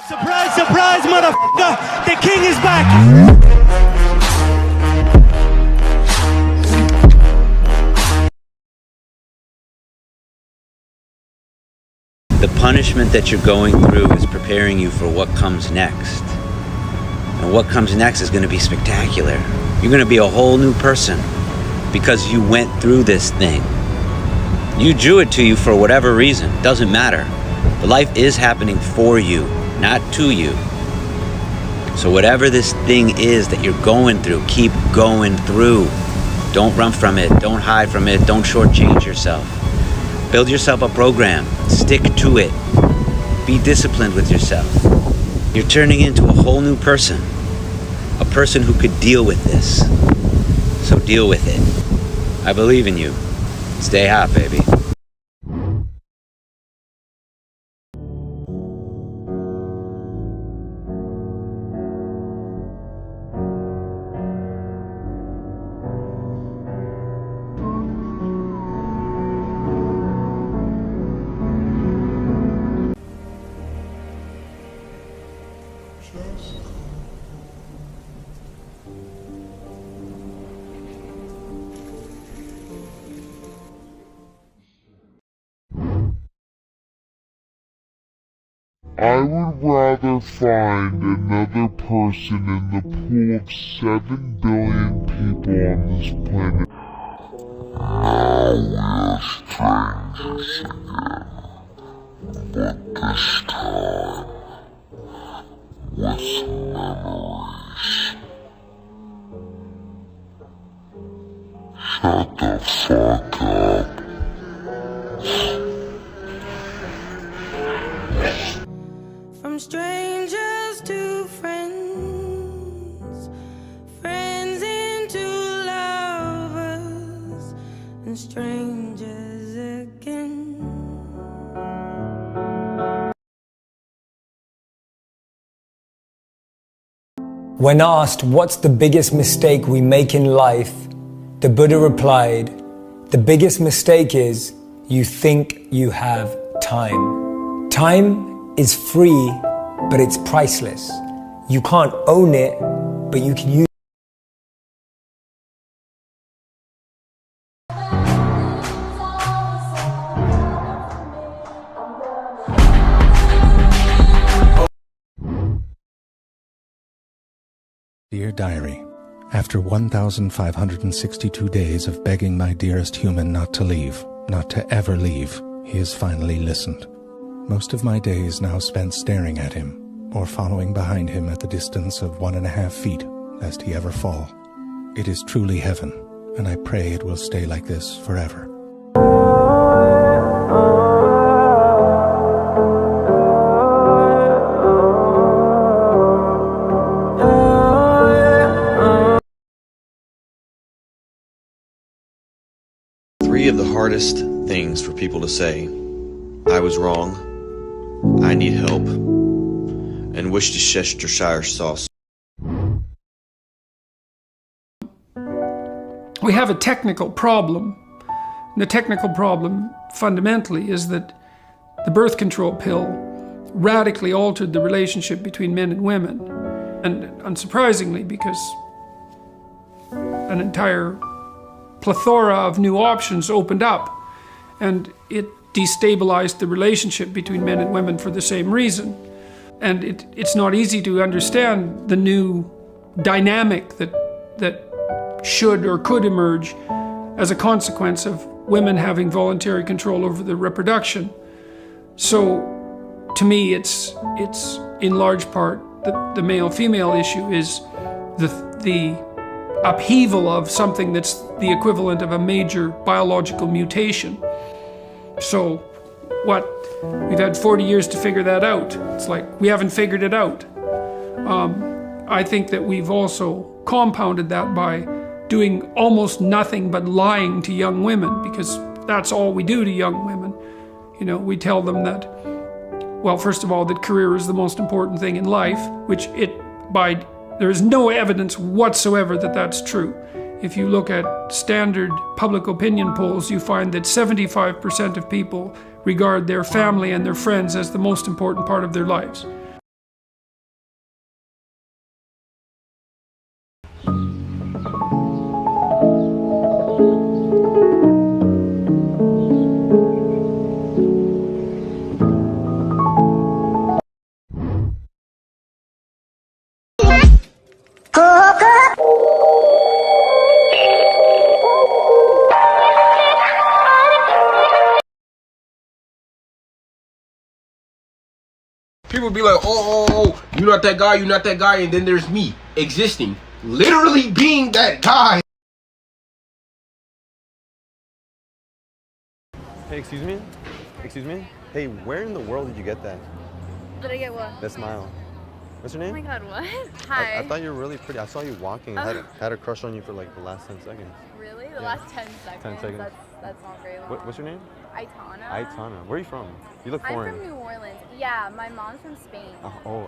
Surprise, surprise, motherfucker! The king is back! The punishment that you're going through is preparing you for what comes next. And what comes next is going to be spectacular. You're going to be a whole new person because you went through this thing. You drew it to you for whatever reason. Doesn't matter. But life is happening for you, not to you. So whatever this thing is that you're going through, keep going through. Don't run from it. Don't hide from it. Don't shortchange yourself. Build yourself a program. Stick to it. Be disciplined with yourself. You're turning into a whole new person. A person who could deal with this. So deal with it. I believe in you. Stay hot, baby. I would rather find another person in the pool of 7 billion people on this planet. Now we are strangers again, but this time with memories. Shut the fuck up. From strangers to friends, friends into lovers, and strangers again. When asked what's the biggest mistake we make in life, the Buddha replied, "The biggest mistake is you think you have time. Time is free, but it's priceless. You can't own it, but you can use it." Dear Diary, after 1,562 days of begging my dearest human not to leave, not to ever leave, he has finally listened. Most of my days now spent staring at him, or following behind him at the distance of 1.5 feet, lest he ever fall. It is truly heaven, and I pray it will stay like this forever. Three of the hardest things for people to say: I was wrong, I need help, and Worcestershire sauce. We have a technical problem. And the technical problem fundamentally is that the birth control pill radically altered the relationship between men and women. And unsurprisingly, because an entire plethora of new options opened up, and it destabilized the relationship between men and women for the same reason. And it's not easy to understand the new dynamic that should or could emerge as a consequence of women having voluntary control over their reproduction. So to me, it's in large part the male-female issue is the upheaval of something that's the equivalent of a major biological mutation. So what? We've had 40 years to figure that out. It's like we haven't figured it out. I think that we've also compounded that by doing almost nothing but lying to young women, because that's all we do to young women. You know, we tell them that, well, first of all, that career is the most important thing in life, which there is no evidence whatsoever that that's true. If you look at standard public opinion polls, you find that 75% of people regard their family and their friends as the most important part of their lives. People be like, oh, you're not that guy, you're not that guy, and then there's me existing, literally being that guy. Hey, excuse me? Excuse me? Hey, where in the world did you get that? Did I get what? That smile. What's your name? Oh my god, what? Hi. I thought you were really pretty. I saw you walking. I had a crush on you for like the last 10 seconds. Really? The last 10 seconds? 10 seconds. That's not very long. What's your name? Aitana. Aitana. Where are you from? You look foreign. I'm from New Orleans. Yeah, my mom's from Spain.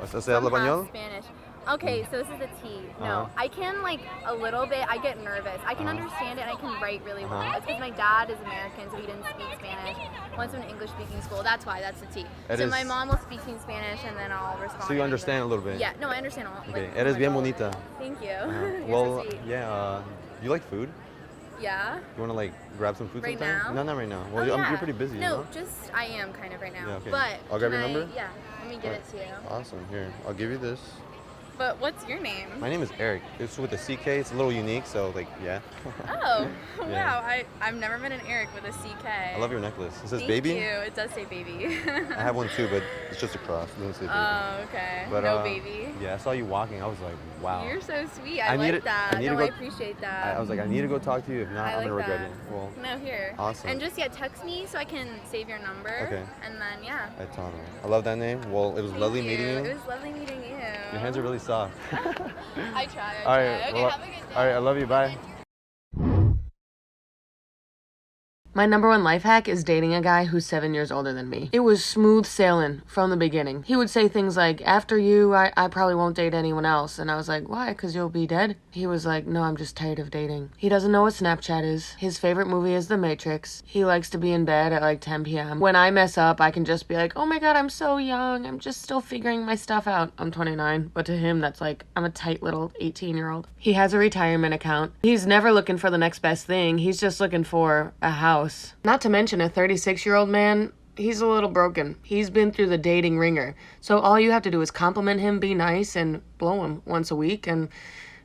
¿Se habla español? Spanish. Okay, so this is the T. No, I can like a little bit. I get nervous. I can understand it and I can write really well. It's because my dad is American, so he didn't speak Spanish. Went to an English-speaking school. That's why. That's the T. So my mom will speak in Spanish and then I'll respond. So you understand a little bit? Yeah. No, I understand a lot. Okay. Eres bien bonita. Thank you. Well, so yeah. You like food? Yeah. You want to like grab some food right sometime? now? No, not right now. Well, yeah. you're pretty busy. No, you know? just I am kind of right now. Yeah, okay. But I'll grab your number? Yeah. Let me give it to you. Awesome. Here, I'll give you this. But what's your name? My name is Eric. It's with a CK. It's a little unique, so like, yeah. Oh, Yeah. wow. I've never met an Eric with a CK. I love your necklace. It says Thank baby. you. It does say baby. I have one too, but it's just a cross. It doesn't say baby. Oh, okay. But, no baby. Yeah, I saw you walking. I was like, wow. You're so sweet. I like that. I appreciate that. I was like, I need to go talk to you. If not, I'm like gonna regret that. it. Well, no, here. Awesome. And just text me so I can save your number. Okay. And then I love that name. Well, it was lovely meeting you. It was lovely meeting you. Your hands are really soft. I try. All right. Okay, Well, have a good day. all right. I love you. Bye. My number one life hack is dating a guy who's 7 years older than me. It was smooth sailing from the beginning. He would say things like, after you, I probably won't date anyone else. And I was like, why? Because you'll be dead? He was like, no, I'm just tired of dating. He doesn't know what Snapchat is. His favorite movie is The Matrix. He likes to be in bed at like 10 p.m. When I mess up, I can just be like, oh my God, I'm so young. I'm just still figuring my stuff out. I'm 29. But to him, that's like, I'm a tight little 18-year-old. He has a retirement account. He's never looking for the next best thing. He's just looking for a house. Not to mention a 36-year-old man, he's a little broken. He's been through the dating ringer. So all you have to do is compliment him, be nice, and blow him once a week, and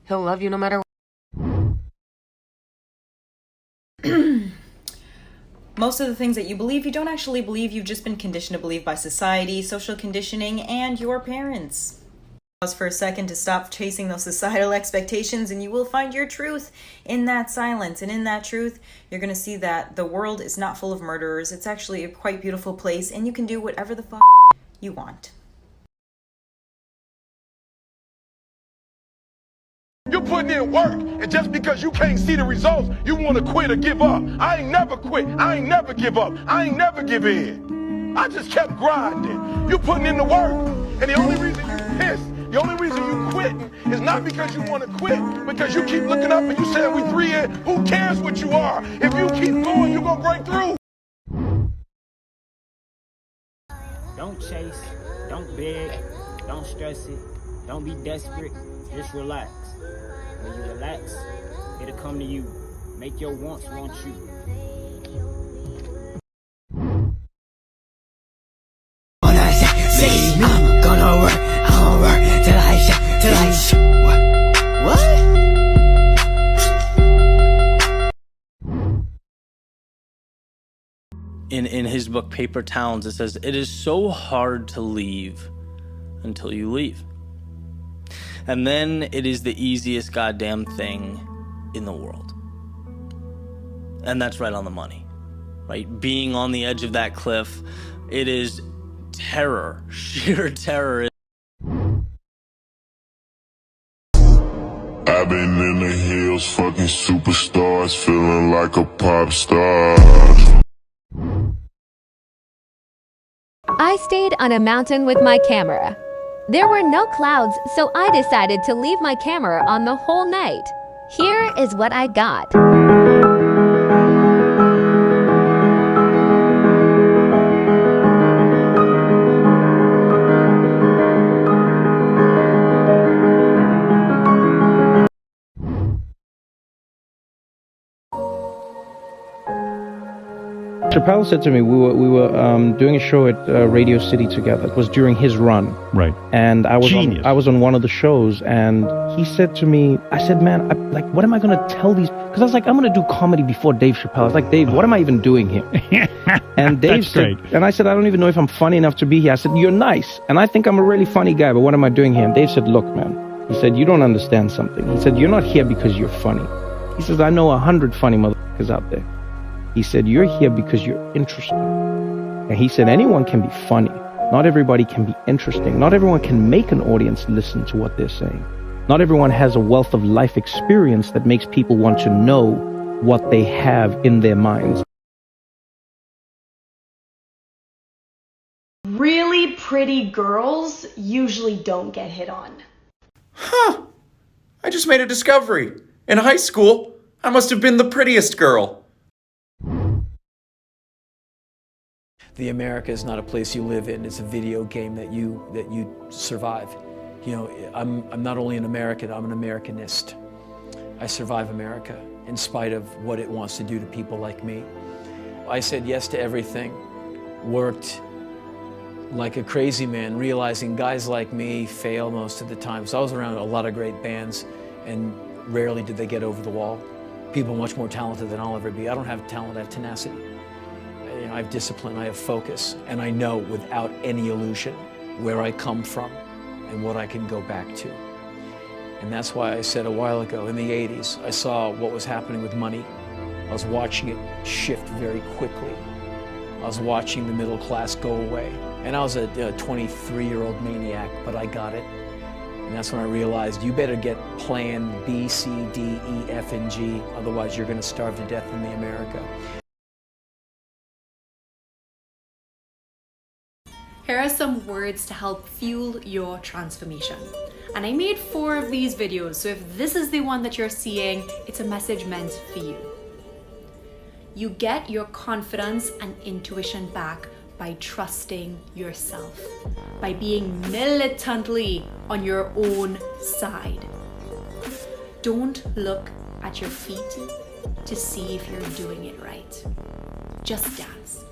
he'll love you no matter what. Most of the things that you believe, you don't actually believe. You've just been conditioned to believe by society, social conditioning, and your parents. Pause for a second to stop chasing those societal expectations, and you will find your truth in that silence. And in that truth, you're going to see that the world is not full of murderers. It's actually a quite beautiful place, and you can do whatever the fuck you want. You're putting in work, and just because you can't see the results, you want to quit or give up. I ain't never quit. I ain't never give up. I ain't never give in. I just kept grinding. You're putting in the work, and the only reason you're pissed, the only reason you quit is not because you want to quit, because you keep looking up and you said we 3 in. Who cares what you are? If you keep going, you're going to break through. Don't chase, don't beg, don't stress it, don't be desperate, just relax. When you relax, it'll come to you. Make your wants want you. When I say I'm gonna work till I what? In his book Paper Towns, it says, it is so hard to leave until you leave. And then it is the easiest goddamn thing in the world. And that's right on the money, right? Being on the edge of that cliff, it is terror, sheer terror. I've been in the hills, fucking superstars, feeling like a pop star. I stayed on a mountain with my camera. There were no clouds, so I decided to leave my camera on the whole night. Here is what I got. Chappelle said to me, we were doing a show at Radio City together. It was during his run. Right. And I was on one of the shows, and he said to me, I said, man, what am I going to tell these? Because I was like, I'm going to do comedy before Dave Chappelle. I was like, Dave, what am I even doing here? And Dave said, and I said, I don't even know if I'm funny enough to be here. I said, you're nice. And I think I'm a really funny guy, but what am I doing here? And Dave said, look, man. He said, you don't understand something. He said, you're not here because you're funny. He says, I know 100 funny motherfuckers out there. He said, you're here because you're interesting. And he said, anyone can be funny. Not everybody can be interesting. Not everyone can make an audience listen to what they're saying. Not everyone has a wealth of life experience that makes people want to know what they have in their minds. Really pretty girls usually don't get hit on. Huh. I just made a discovery. In high school, I must have been the prettiest girl. The America is not a place you live in. It's a video game that you survive. You know, I'm not only an American, I'm an Americanist. I survive America in spite of what it wants to do to people like me. I said yes to everything, worked like a crazy man, realizing guys like me fail most of the time. So I was around a lot of great bands, and rarely did they get over the wall. People much more talented than I'll ever be. I don't have talent, I have tenacity. I have discipline, I have focus, and I know without any illusion where I come from and what I can go back to. And that's why I said a while ago, in the 80s, I saw what was happening with money. I was watching it shift very quickly. I was watching the middle class go away. And I was a 23-year-old maniac, but I got it. And that's when I realized you better get plan B, C, D, E, F, and G, otherwise you're gonna starve to death in the America. Here are some words to help fuel your transformation. And I made 4 of these videos, so if this is the one that you're seeing, it's a message meant for you. You get your confidence and intuition back by trusting yourself, by being militantly on your own side. Don't look at your feet to see if you're doing it right. Just dance.